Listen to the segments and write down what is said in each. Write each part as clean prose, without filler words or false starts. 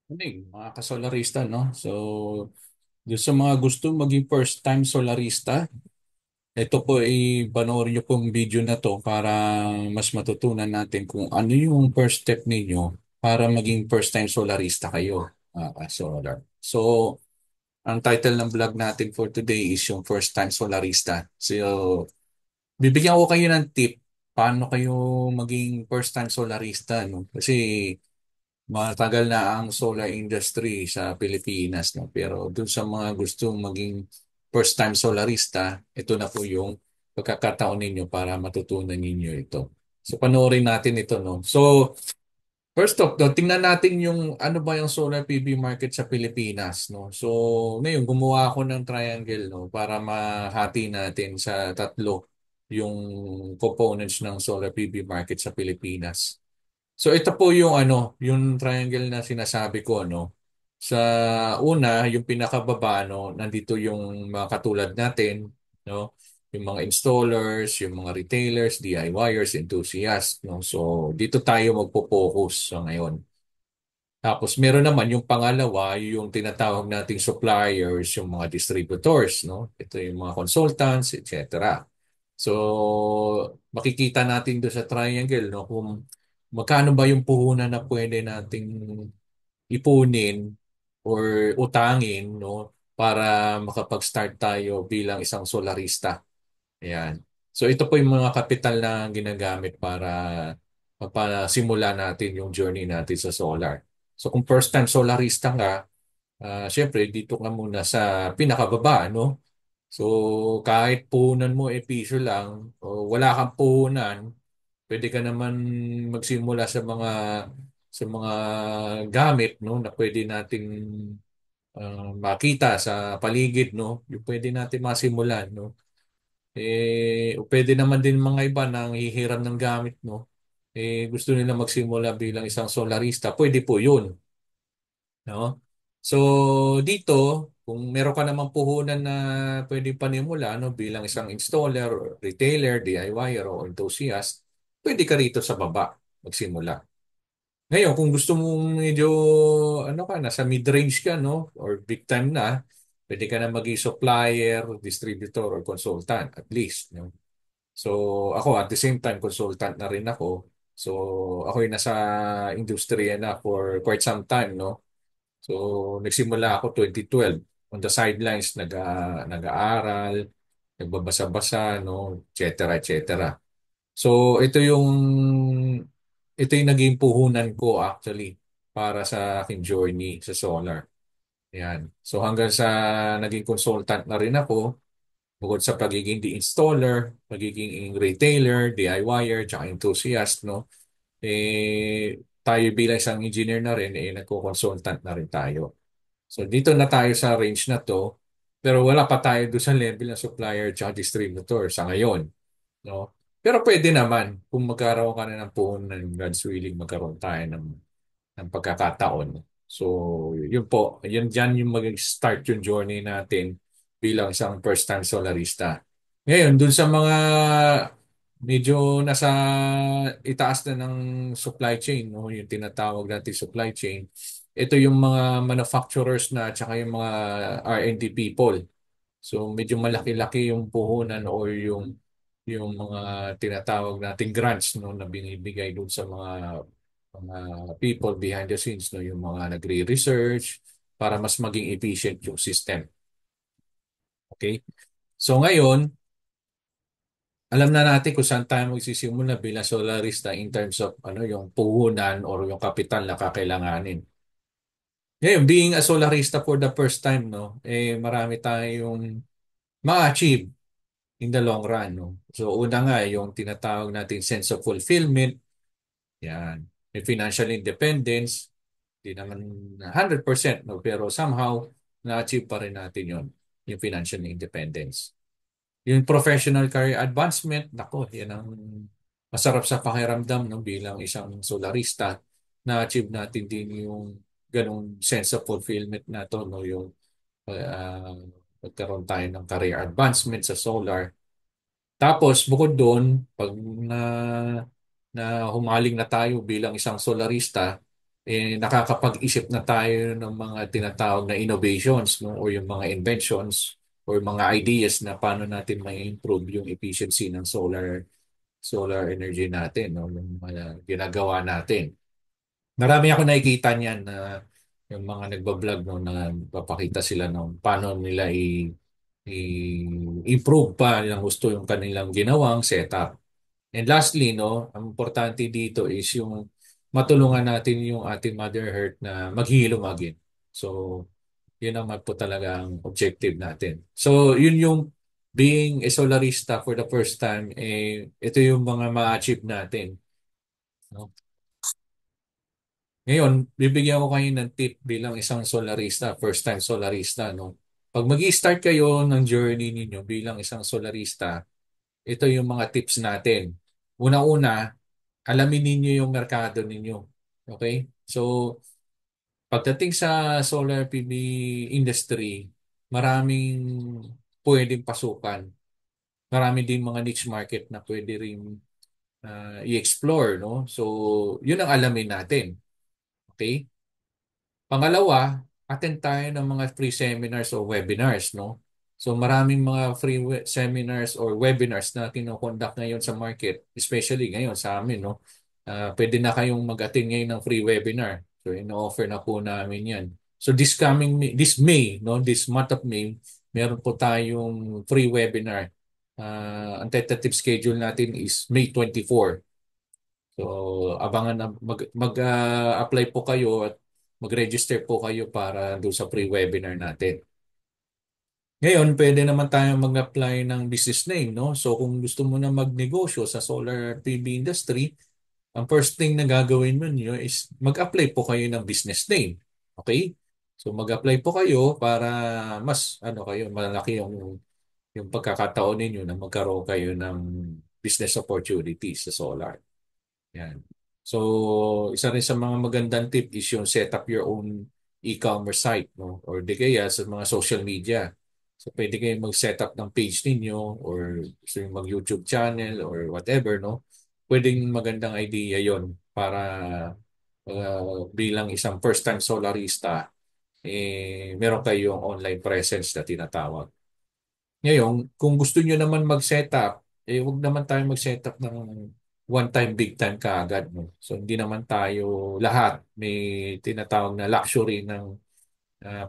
Mga kasolarista, no? So, doon sa mga gusto maging first time solarista, ito po ay panoorin niyo pong video na to para mas matutunan natin kung ano yung first step ninyo para maging first time solarista kayo, solar. So, ang title ng vlog natin for today is yung first time solarista. So, bibigyan ko kayo ng tip paano kayo maging first time solarista, no? Kasi matagal na ang solar industry sa Pilipinas, no? Pero dun sa mga gustong maging first-time solarista, ito na po yung pagkakataon ninyo para matutunan ninyo ito. So panoorin natin ito, no? So first off, no, tingnan natin yung ano ba yung solar PV market sa Pilipinas, no? So ngayon gumawa ako ng triangle, no, para mahati natin sa tatlo yung components ng solar PV market sa Pilipinas. So ito po yung yung triangle na sinasabi ko, no. Sa una, yung pinakababa, no, nandito yung mga katulad natin, no. Yung mga installers, yung mga retailers, DIYers, enthusiasts, no. So dito tayo magpo-focus sa ngayon. Tapos meron naman yung pangalawa, yung tinatawag nating suppliers, yung mga distributors, no. Ito yung mga consultants, etc. So, makikita natin doon sa triangle, no, kung magkano ba yung puhunan na pwede nating ipunin or utangin, no, para makapag-start tayo bilang isang solarista. Ayan. So, ito po yung mga kapital na ginagamit para mapasimula natin yung journey natin sa solar. So, kung first time solarista nga, syempre, dito ka muna sa pinakababa, no? So, kahit puhunan mo piso lang o wala kang puhunan, pwede ka naman magsimula sa mga gamit, no, na pwede nating makita sa paligid, no. Yung pwede natin masimulan, no. O pwede naman din mga iba na hihiram ng gamit, no. Gusto nila magsimula bilang isang solarista, pwede po 'yun, no? So, dito, kung meron ka namang puhunan na pwede panimula, no, bilang isang installer, or retailer, DIYer, o enthusiast, pwede ka rito sa baba magsimula. Ngayon, kung gusto mong medyo, nasa mid-range ka, no, or big time na, pwede ka na maging supplier, distributor, or consultant, at least, no? So, ako, at the same time, consultant na rin ako. So, ako'y nasa industriya na for quite some time, no? So, nagsimula ako 2012. On the sidelines, nag-aaral, nagbabasa-basa, no, et cetera, et cetera. So, ito yung naging puhunan ko actually para sa aking journey sa solar. Yan. So, hanggang sa naging consultant na rin ako, bukod sa pagiging installer, pagiging retailer, DIYer, tsaka enthusiast, no? Tayo bilang isang engineer na rin, nagko-consultant na rin tayo. So dito na tayo sa range na to, pero wala pa tayo doon sa level ng supplier at distributor sa ngayon, no? Pero pwede naman kung magkaroon ka na ng puhunan, God's willing, magkaroon tayo ng pagkakataon. So, yun po, yun dyan yung mag-start yung journey natin bilang isang first-time solarista. Ngayon, dun sa mga medyo nasa itaas na ng supply chain, no? Yung tinatawag natin supply chain, ito yung mga manufacturers na tsaka yung mga R&D people. So medyo malaki-laki yung puhunan o yung mga tinatawag nating grants, no, na binibigay dun sa mga people behind the scenes, no, yung mga nagre-research para mas maging efficient yung system. Okay? So ngayon, alam na natin kung saan tayo magsisimula bilang solarista in terms of yung puhunan or yung kapital na kakailanganin. Ngayon, being a solarista for the first time, no, marami tayong ma-achieve in the long run, no? So, una nga, yung tinatawag nating sense of fulfillment, yan. May financial independence, di naman 100%, no? Pero somehow, na-achieve pa rin natin yon, yung financial independence. Yung professional career advancement, nako, yan ang masarap sa pakiramdam, no, bilang isang solarista. Na-achieve natin din yung ganong sense of fulfillment na to, no, yung uh, magkaroon tayo ng career advancement sa solar. Tapos, bukod doon, pag na humaling na tayo bilang isang solarista, nakakapag-isip na tayo ng mga tinatawag na innovations, no? O yung mga inventions or mga ideas na paano natin may improve yung efficiency ng solar energy natin, no? Yung mga ginagawa natin. Marami ako nakikita niyan na yung mga nagbablog, no, na papakita sila ng paano nila i-improve pa ng gusto yung kanilang ginawang setup. And lastly, no, ang importante dito is yung matulungan natin yung ating Mother Earth na maghilomagin. So, yun naman po talaga ang objective natin. So, yun yung being a solarista for the first time, ito yung mga ma-achieve natin. No? Ngayon, bibigyan ko kayo ng tip bilang isang solarista, first time solarista. No? Pag mag start kayo ng journey ninyo bilang isang solarista, ito yung mga tips natin. Una-una, alamin ninyo yung merkado ninyo. Okay? So, pagdating sa solar PV industry, maraming pwedeng pasukan. Marami din mga niche market na pwede rin i-explore, no? So, yun ang alamin natin. Okay? Pangalawa, attend tayo ng mga free seminars o webinars, no? So maraming mga free seminars or webinars na kinoconduct ngayon sa market, especially ngayon sa amin, no? Pwede na kayong mag-attend ngayon ng free webinar. So ino-offer na po namin 'yan. So this May, no, this month of May, meron po tayong free webinar. Ang tentative schedule natin is May 24. So, abangan na apply po kayo at mag-register po kayo para doon sa pre-webinar natin. Ngayon, pwede naman tayo mag-apply ng business name, no? So, kung gusto mo na magnegosyo sa solar PV industry, ang first thing na gagawin mo niyo is mag-apply po kayo ng business name. Okay? So, mag-apply po kayo para mas kayo malaki yung pagkakataon ninyo na magkaroon kayo ng business opportunities sa solar. Yan. So, isa rin sa mga magandang tip is yung set up your own e-commerce site, no? Or di kaya sa mga social media. So, pwede kayong mag-set up ng page ninyo or gusto yung mag-YouTube channel or whatever, no? Pwedeng magandang idea yon para bilang isang first-time solarista, meron kayong online presence na tinatawag. Ngayon, kung gusto nyo naman mag-setup, huwag naman tayo mag-setup ng one time, big time kaagad. No? So, hindi naman tayo lahat may tinatawag na luxury ng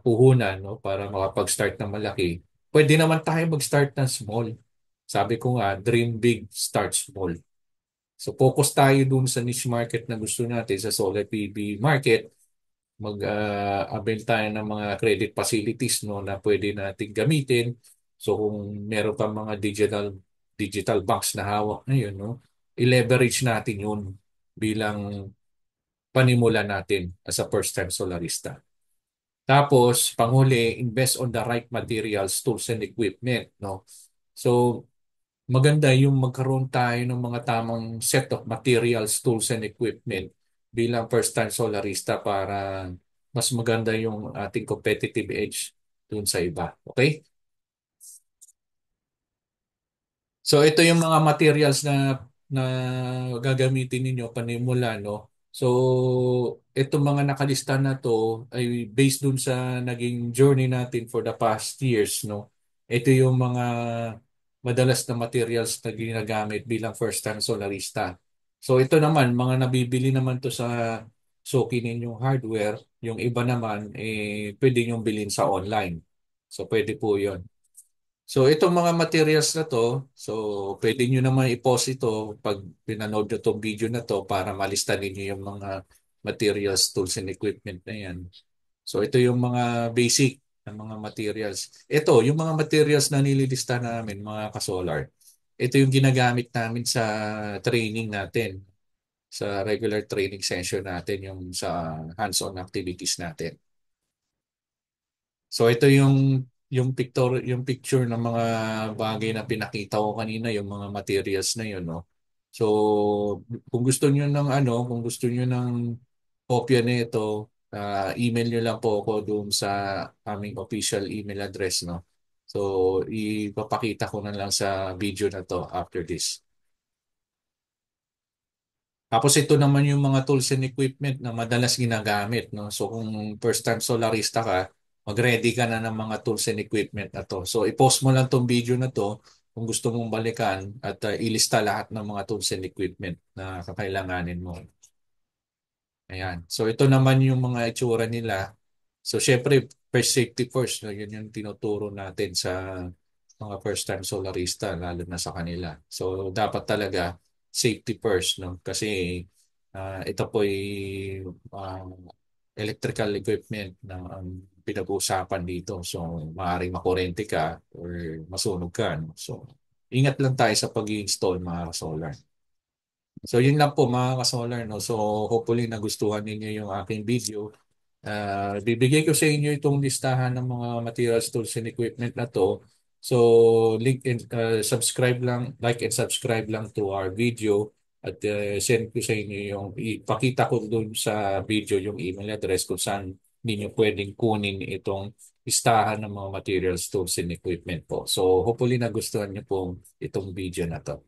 puhunan, no? Para makapag-start ng malaki. Pwede naman tayo mag-start ng small. Sabi ko nga, dream big, start small. So, focus tayo dun sa niche market na gusto natin, sa solar PV market. Mag-avail tayo ng mga credit facilities, no, na pwede nating gamitin. So kung meron kang mga digital banks na hawak ngayon, no, i-leverage natin yun bilang panimula natin as a first-time solarista. Tapos, panghuli, invest on the right materials, tools, and equipment. No? So, maganda yung magkaroon tayo ng mga tamang set of materials, tools, and equipment bilang first-time solarista para mas maganda yung ating competitive edge dun sa iba. Okay? So ito yung mga materials na gagamitin ninyo panimula, no? So itong mga nakalista na to ay based dun sa naging journey natin for the past years, no? Ito yung mga madalas na materials na ginagamit bilang first time solarista. So ito naman, mga nabibili naman to sa suki ninyong hardware, yung iba naman pwede nyong bilhin sa online. So pwede po 'yon. So itong mga materials na to, so pwede nyo naman i-post ito pag pinanood nyo tong video na to para malista ninyo yung mga materials, tools, and equipment na yan. So ito yung mga basic na mga materials. Ito, yung mga materials na nililista namin, mga kasolar. Ito yung ginagamit namin sa training natin, sa regular training session natin, yung sa hands-on activities natin. So ito yung picture ng mga bagay na pinakita ko kanina, yung mga materials na yun, no. So kung gusto niyo ng kung gusto niyo ng kopya nito, email niyo lang po ako doon sa aming official email address, no. So ipapakita ko na lang sa video na to after this. Tapos ito naman yung mga tools and equipment na madalas ginagamit, no? So kung first time solarista ka, mag-ready ka na ng mga tools and equipment na to. So i-post mo lang tong video na to kung gusto mong balikan at ilista lahat ng mga tools and equipment na kakailanganin mo. Ayan. So ito naman yung mga itsura nila. So syempre, first safety first. No? Yun yung tinuturo natin sa mga first time solarista, lalo na sa kanila. So dapat talaga safety first. No? Kasi ito po ay ah, electrical equipment na ang pinag-uusapan dito. So maaaring makurente ka or masunog ka. No? So ingat lang tayo sa pag-i-install mga solar. So yun lang po mga ka-solar, no? So hopefully nagustuhan ninyo yung aking video. Bibigay ko sa inyo itong listahan ng mga materials, tools, and equipment na to. So link and subscribe lang, like and subscribe lang to our video at send ko sa inyo yung ipakita ko doon sa video yung email address kung saan ninyo pwedeng kunin itong listahan ng mga materials, tools, and equipment po. So hopefully nagustuhan niyo po itong video na to.